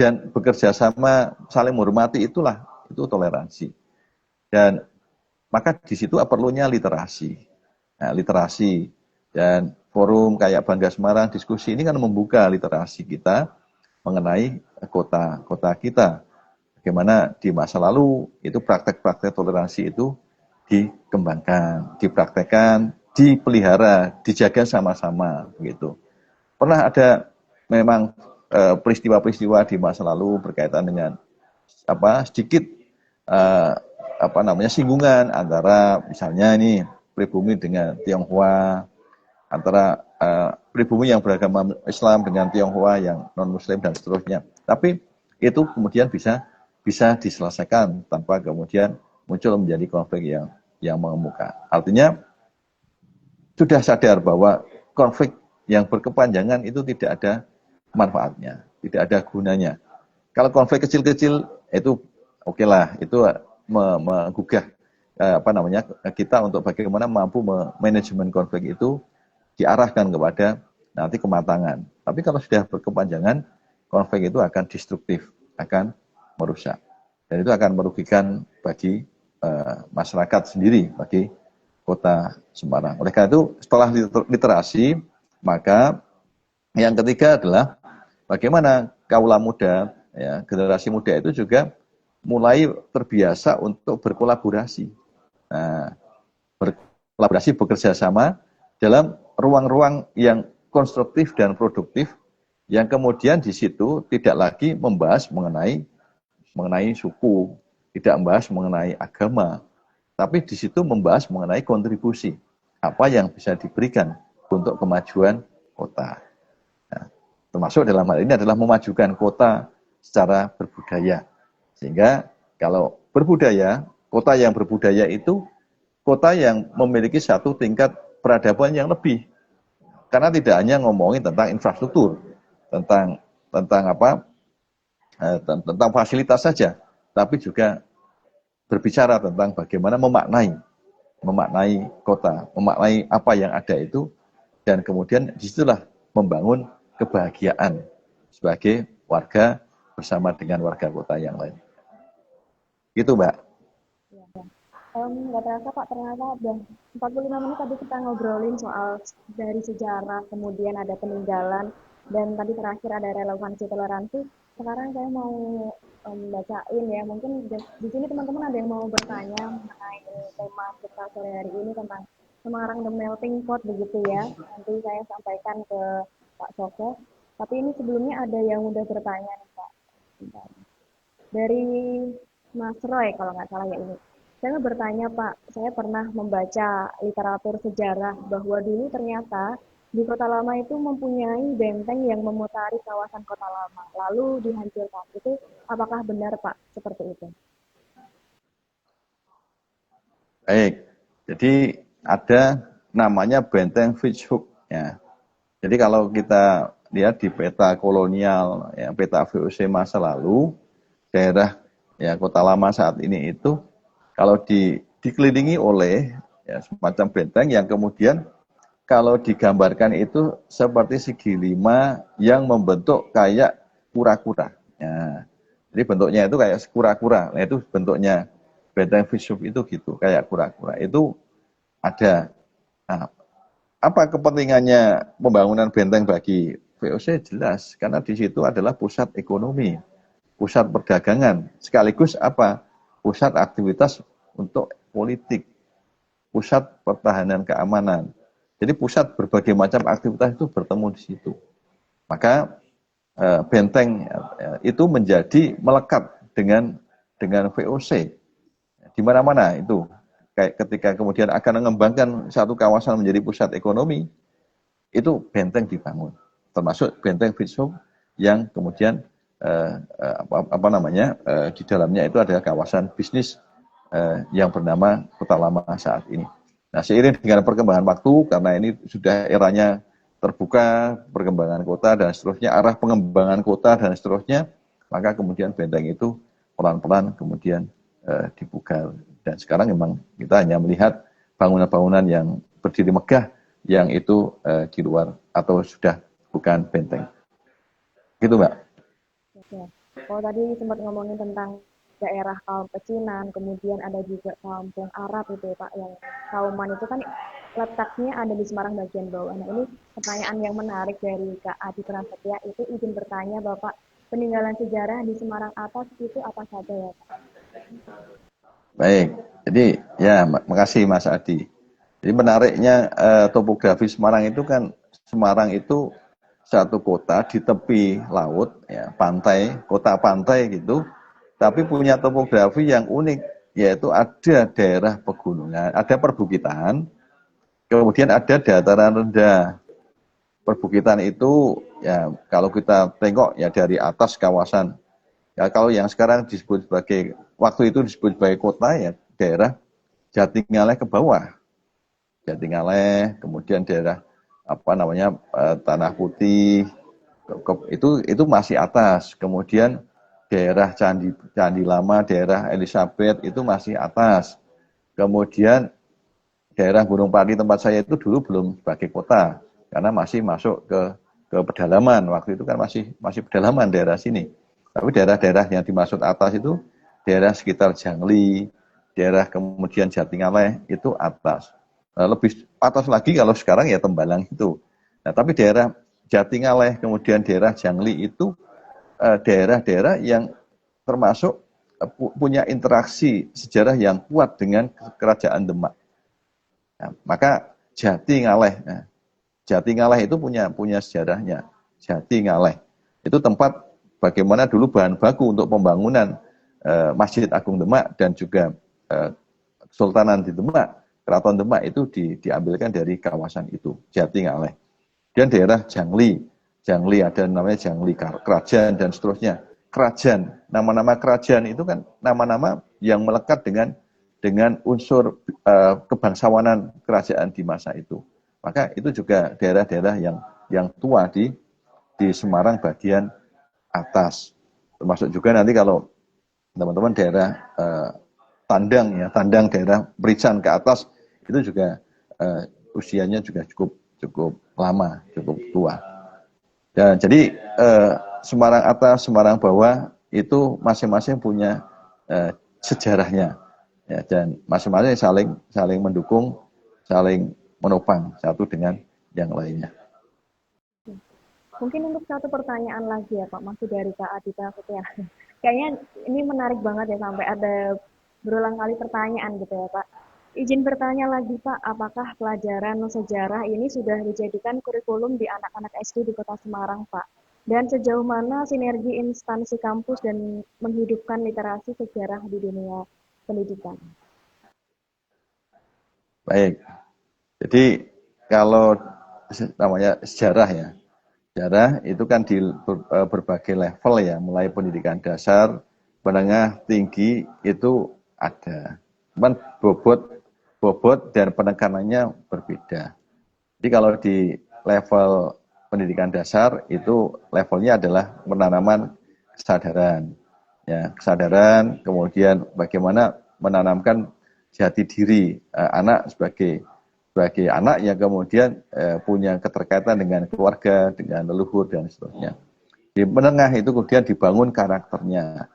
dan bekerja sama, saling menghormati, itu toleransi. Dan maka di situ perlunya literasi. Nah, literasi dan forum kayak Bangga Semarang, diskusi ini kan membuka literasi kita mengenai kota kita. Bagaimana di masa lalu itu praktek-praktek toleransi itu dikembangkan, dipraktekkan, dipelihara, dijaga sama-sama begitu. Pernah ada memang peristiwa-peristiwa di masa lalu berkaitan dengan sedikit singgungan antara misalnya ini pribumi dengan Tionghoa, antara pribumi yang beragama Islam dengan Tionghoa yang non Muslim dan seterusnya. Tapi itu kemudian bisa diselesaikan tanpa kemudian muncul menjadi konflik yang mengemuka. Artinya sudah sadar bahwa konflik yang berkepanjangan itu tidak ada manfaatnya, tidak ada gunanya. Kalau konflik kecil-kecil itu oke lah, itu menggugah kita untuk bagaimana mampu manajemen konflik itu diarahkan kepada nanti kematangan. Tapi kalau sudah berkepanjangan, konflik itu akan destruktif, akan merusak. Dan itu akan merugikan bagi masyarakat sendiri, bagi kota Semarang. Oleh karena itu, setelah literasi, maka yang ketiga adalah bagaimana kaula muda, ya, generasi muda itu juga mulai terbiasa untuk berkolaborasi. Nah, berkolaborasi, bekerja sama dalam ruang-ruang yang konstruktif dan produktif, yang kemudian di situ tidak lagi membahas mengenai suku, tidak membahas mengenai agama, tapi di situ membahas mengenai kontribusi, apa yang bisa diberikan untuk kemajuan kota. Nah, termasuk dalam hal ini adalah memajukan kota secara berbudaya. Sehingga kalau berbudaya, kota yang berbudaya itu kota yang memiliki satu tingkat peradaban yang lebih. Karena tidak hanya ngomongin tentang infrastruktur, tentang fasilitas saja, tapi juga berbicara tentang bagaimana memaknai kota, memaknai apa yang ada itu, dan kemudian disitulah membangun kebahagiaan sebagai warga bersama dengan warga kota yang lain. Gitu, Mbak. Nggak terasa Pak, ternyata udah 45 menit tadi kita ngobrolin soal dari sejarah, kemudian ada peninggalan, dan tadi terakhir ada relevansi toleransi. Sekarang saya mau bacain ya, mungkin di sini teman-teman ada yang mau bertanya mengenai tema kita sore hari ini tentang Semarang the Melting Pot begitu ya. Nanti saya sampaikan ke Pak Soko. Tapi ini sebelumnya ada yang udah bertanya nih Pak. Dari Mas Roy kalau nggak salah ya ini. Saya bertanya Pak, saya pernah membaca literatur sejarah bahwa dulu ternyata di Kota Lama itu mempunyai benteng yang memutari kawasan Kota Lama, lalu dihancurkan. Itu apakah benar Pak seperti itu? Baik, jadi ada namanya benteng Fitzhugh ya. Jadi kalau kita lihat di peta kolonial, ya, peta VOC masa lalu, daerah ya Kota Lama saat ini itu kalau dikelilingi oleh ya, semacam benteng yang kemudian kalau digambarkan itu seperti segi lima yang membentuk kayak kura-kura. Ya. Jadi bentuknya itu kayak kura-kura. Nah, itu bentuknya benteng Fitzhugh itu gitu, kayak kura-kura. Itu ada. Nah, apa kepentingannya pembangunan benteng bagi VOC? Jelas, karena di situ adalah pusat ekonomi, pusat perdagangan, sekaligus apa? Pusat aktivitas untuk politik, pusat pertahanan keamanan. Jadi pusat berbagai macam aktivitas itu bertemu di situ. Maka benteng itu menjadi melekat dengan VOC di mana-mana itu. Kayak ketika kemudian akan mengembangkan satu kawasan menjadi pusat ekonomi, itu benteng dibangun, termasuk benteng Fitzhugh yang kemudian di dalamnya itu ada kawasan bisnis yang bernama Kota Lama saat ini. Nah, seiring dengan perkembangan waktu, karena ini sudah eranya terbuka, perkembangan kota dan seterusnya, arah pengembangan kota dan seterusnya, maka kemudian benteng itu pelan-pelan kemudian dibuka. Dan sekarang memang kita hanya melihat bangunan-bangunan yang berdiri megah yang itu di luar atau sudah bukan benteng. Gitu, Mbak. Oke. Kalau tadi sempat ngomongin tentang daerah kaum pecinan, kemudian ada juga kampung Arab itu Pak, yang kauman itu kan letaknya ada di Semarang bagian bawah. Nah ini pertanyaan yang menarik dari Kak Adi Prasetya, itu izin bertanya Bapak, peninggalan sejarah di Semarang atas itu apa saja ya Pak? Baik, jadi ya makasih Mas Adi. Jadi menariknya topografi Semarang itu kan, Semarang itu satu kota di tepi laut, ya, pantai, kota pantai gitu, tapi punya topografi yang unik, yaitu ada daerah pegunungan, ada perbukitan, kemudian ada dataran rendah. Perbukitan itu ya kalau kita tengok ya dari atas kawasan, ya kalau yang sekarang disebut sebagai, waktu itu disebut sebagai kota ya daerah Jatingaleh ke bawah. Jatingaleh, kemudian daerah apa namanya Tanah Putih, itu masih atas. Kemudian daerah Candi Lama, daerah Elizabeth itu masih atas. Kemudian daerah Gunung Pati tempat saya itu dulu belum sebagai kota karena masih masuk ke pedalaman. Waktu itu kan masih pedalaman daerah sini. Tapi daerah-daerah yang dimaksud atas itu daerah sekitar Jangli, daerah kemudian Jatingaleh itu atas. Lebih atas lagi kalau sekarang ya Tembalang itu. Nah, tapi daerah Jatingaleh kemudian daerah Jangli itu daerah-daerah yang termasuk punya interaksi sejarah yang kuat dengan kerajaan Demak. Nah, maka Jatingaleh itu punya sejarahnya. Jatingaleh itu tempat bagaimana dulu bahan baku untuk pembangunan Masjid Agung Demak dan juga Kesultanan di Demak, Keraton Demak itu diambilkan dari kawasan itu, Jatingaleh. Dan daerah Jangli ada namanya Jangli Kerajaan dan seterusnya. Kerajaan, nama-nama kerajaan itu kan nama-nama yang melekat dengan unsur kebangsawanan kerajaan di masa itu. Maka itu juga daerah-daerah yang tua di Semarang bagian atas. Termasuk juga nanti kalau teman-teman daerah Tandang daerah Merican ke atas itu juga usianya juga cukup lama, cukup tua. Dan jadi Semarang atas, Semarang bawah itu masing-masing punya sejarahnya. Ya, dan masing-masing saling mendukung, saling menopang satu dengan yang lainnya. Mungkin untuk satu pertanyaan lagi ya Pak, masih dari Kak Adita Setia. Kayaknya ini menarik banget ya sampai ada berulang kali pertanyaan gitu ya Pak. Izin bertanya lagi Pak, apakah pelajaran sejarah ini sudah dijadikan kurikulum di anak-anak SD di Kota Semarang Pak? Dan sejauh mana sinergi instansi kampus dan menghidupkan literasi sejarah di dunia pendidikan? Baik, jadi kalau namanya sejarah ya, sejarah itu kan di berbagai level ya, mulai pendidikan dasar, menengah, tinggi itu ada. Cuman bobot dan penekanannya berbeda. Jadi kalau di level pendidikan dasar itu levelnya adalah penanaman kesadaran. Ya, kesadaran, kemudian bagaimana menanamkan jati diri anak sebagai anak yang kemudian punya keterkaitan dengan keluarga, dengan leluhur dan seterusnya. Di menengah itu kemudian dibangun karakternya.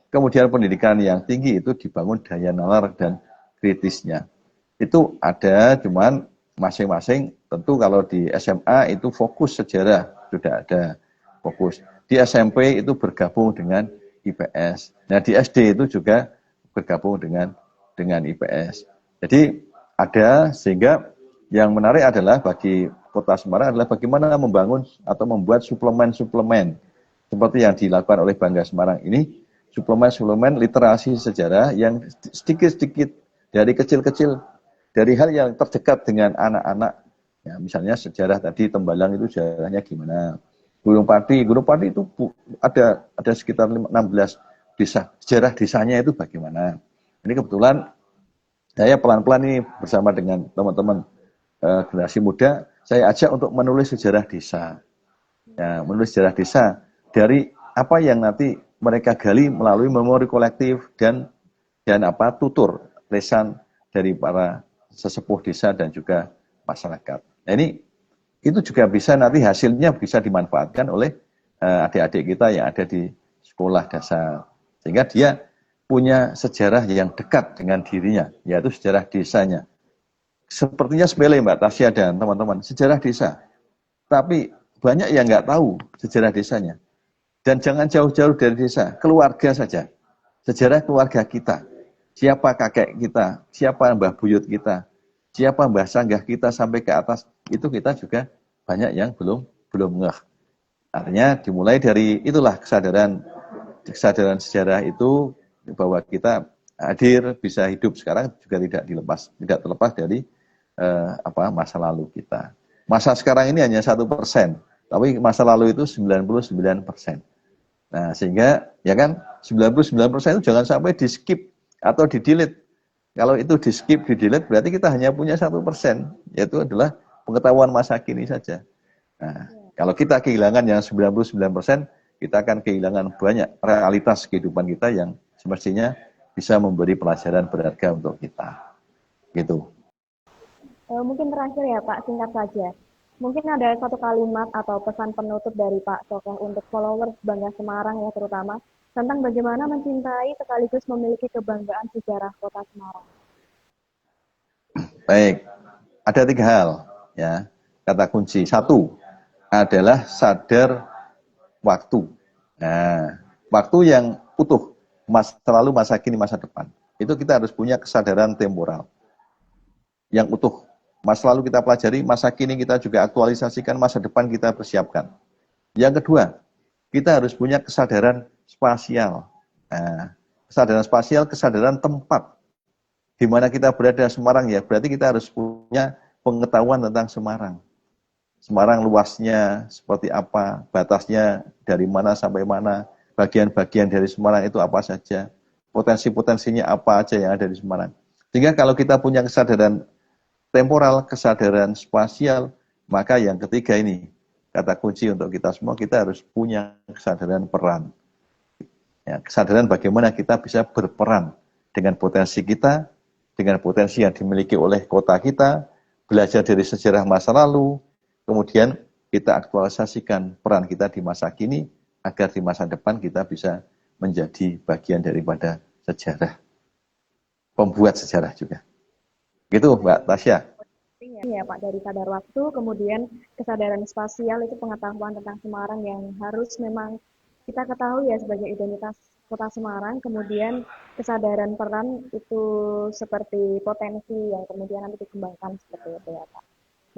Kemudian pendidikan yang tinggi itu dibangun daya nalar dan kritisnya. Itu ada, cuman masing-masing tentu kalau di SMA itu fokus sejarah sudah ada fokus. Di SMP itu bergabung dengan IPS. Nah di SD itu juga bergabung dengan IPS. Jadi ada, sehingga yang menarik adalah bagi Kota Semarang adalah bagaimana membangun atau membuat suplemen-suplemen seperti yang dilakukan oleh Bangga Semarang ini, suplemen-suplemen literasi sejarah yang sedikit-sedikit dari kecil-kecil, dari hal yang terdekat dengan anak-anak. Ya, misalnya sejarah tadi Tembalang itu sejarahnya gimana. Gunung Pati itu ada sekitar 16 desa. Sejarah desanya itu bagaimana. Ini kebetulan saya pelan-pelan ini bersama dengan teman-teman generasi muda, saya ajak untuk menulis sejarah desa. Ya, menulis sejarah desa dari apa yang nanti mereka gali melalui memori kolektif dan tutur lesan dari para sesepuh desa dan juga masyarakat. Nah ini itu juga bisa nanti hasilnya bisa dimanfaatkan oleh adik-adik kita yang ada di sekolah dasar. Sehingga dia punya sejarah yang dekat dengan dirinya, yaitu sejarah desanya. Sepertinya sepele Mbak Tasya dan teman-teman, sejarah desa. Tapi banyak yang nggak tahu sejarah desanya. Dan jangan jauh-jauh dari desa, keluarga saja. Sejarah keluarga kita. Siapa kakek kita, siapa mbah buyut kita, siapa mbah sanggah kita sampai ke atas, itu kita juga banyak yang belum ngeh. Artinya dimulai dari itulah kesadaran sejarah itu bahwa kita hadir, bisa hidup sekarang juga tidak terlepas dari masa lalu kita. Masa sekarang ini hanya 1%, tapi masa lalu itu 99%. Nah, sehingga ya kan 99% itu jangan sampai di skip atau di delete. Kalau itu di skip, di delete, berarti kita hanya punya 1%, yaitu adalah pengetahuan masa kini saja. Nah, kalau kita kehilangan yang 99%, kita akan kehilangan banyak realitas kehidupan kita yang semestinya bisa memberi pelajaran berharga untuk kita. Gitu. Mungkin terakhir ya Pak, singkat saja. Mungkin ada satu kalimat atau pesan penutup dari Pak Sokeh untuk followers Bangga Semarang ya terutama, tentang bagaimana mencintai sekaligus memiliki kebanggaan sejarah kota Semarang. Baik, ada 3 hal ya, kata kunci. 1 adalah sadar waktu. Nah, waktu yang utuh, masa lalu, masa kini, masa depan. Itu kita harus punya kesadaran temporal yang utuh. Masa lalu kita pelajari, masa kini kita juga aktualisasikan, masa depan kita persiapkan. Yang kedua, kita harus punya kesadaran spasial. Nah, kesadaran spasial, kesadaran tempat. Di mana kita berada Semarang ya, berarti kita harus punya pengetahuan tentang Semarang. Semarang luasnya seperti apa, batasnya dari mana sampai mana, bagian-bagian dari Semarang itu apa saja, potensi-potensinya apa aja yang ada di Semarang. Sehingga kalau kita punya kesadaran temporal, kesadaran spasial, maka yang ketiga ini, kata kunci untuk kita semua, kita harus punya kesadaran peran. Ya, kesadaran bagaimana kita bisa berperan dengan potensi kita, dengan potensi yang dimiliki oleh kota kita, belajar dari sejarah masa lalu, kemudian kita aktualisasikan peran kita di masa kini, agar di masa depan kita bisa menjadi bagian daripada sejarah. Pembuat sejarah juga. Gitu Mbak Tasya. Ya Pak, dari sadar waktu, kemudian kesadaran spasial itu pengetahuan tentang Semarang yang harus memang kita ketahui ya sebagai identitas kota Semarang, kemudian kesadaran peran itu seperti potensi yang kemudian nanti dikembangkan seperti itu ya Pak.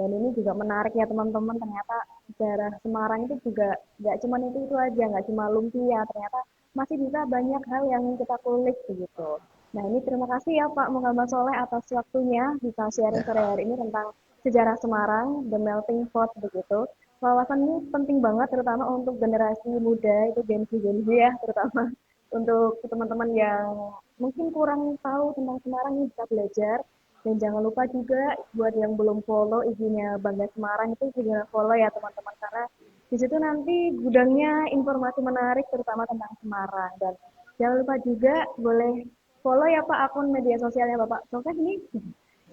Dan ini juga menarik ya teman-teman, ternyata sejarah Semarang itu juga nggak cuma itu aja, nggak cuma lumpia, ternyata masih bisa banyak hal yang kita kulik begitu. Nah ini terima kasih ya Pak Muhammad Soleh atas waktunya bisa sharing sore hari ini tentang sejarah Semarang, the melting pot begitu. Wawasan ini penting banget terutama untuk generasi muda, itu Gen Z ya terutama. Untuk teman-teman yang mungkin kurang tahu tentang Semarang ini bisa belajar. Dan jangan lupa juga buat yang belum follow IG-nya Bangga Semarang itu juga follow ya teman-teman, karena di situ nanti gudangnya informasi menarik terutama tentang Semarang. Dan jangan lupa juga boleh follow ya Pak akun media sosialnya Bapak Sokeh ini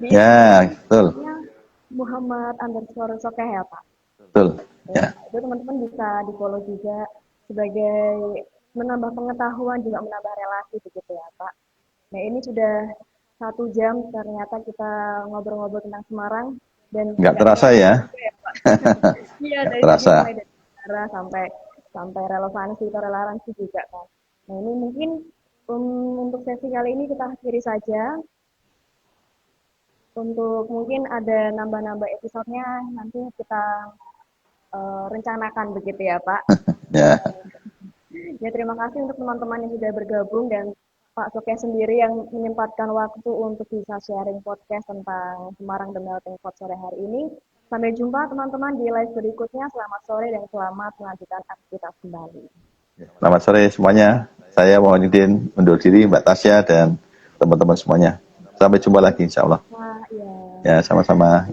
di Ya, betul. Muhammad_Sokeh ya Pak. Betul. Ya. Itu teman-teman bisa di follow juga sebagai menambah pengetahuan juga menambah relasi begitu ya Pak. Nah ini sudah 1 jam ternyata kita ngobrol-ngobrol tentang Semarang dan nggak terasa ya. Iya dari terasa. mulai dari sejarah sampai relevansi toleransi juga kan. Nah ini mungkin untuk sesi kali ini kita akhiri saja. Untuk mungkin ada nambah-nambah episodenya nanti kita rencanakan begitu ya Pak. Ya. Ya terima kasih untuk teman-teman yang sudah bergabung dan Pak Sokeh sendiri yang menyempatkan waktu untuk bisa sharing podcast tentang Semarang The Melting Pot sore hari ini. Sampai jumpa teman-teman di live berikutnya. Selamat sore dan selamat melanjutkan aktivitas kembali. Selamat sore semuanya. Saya Muhammadudin undur diri, Mbak Tasya dan teman-teman semuanya. Sampai jumpa lagi insya Allah. Nah, ya. Ya, sama-sama.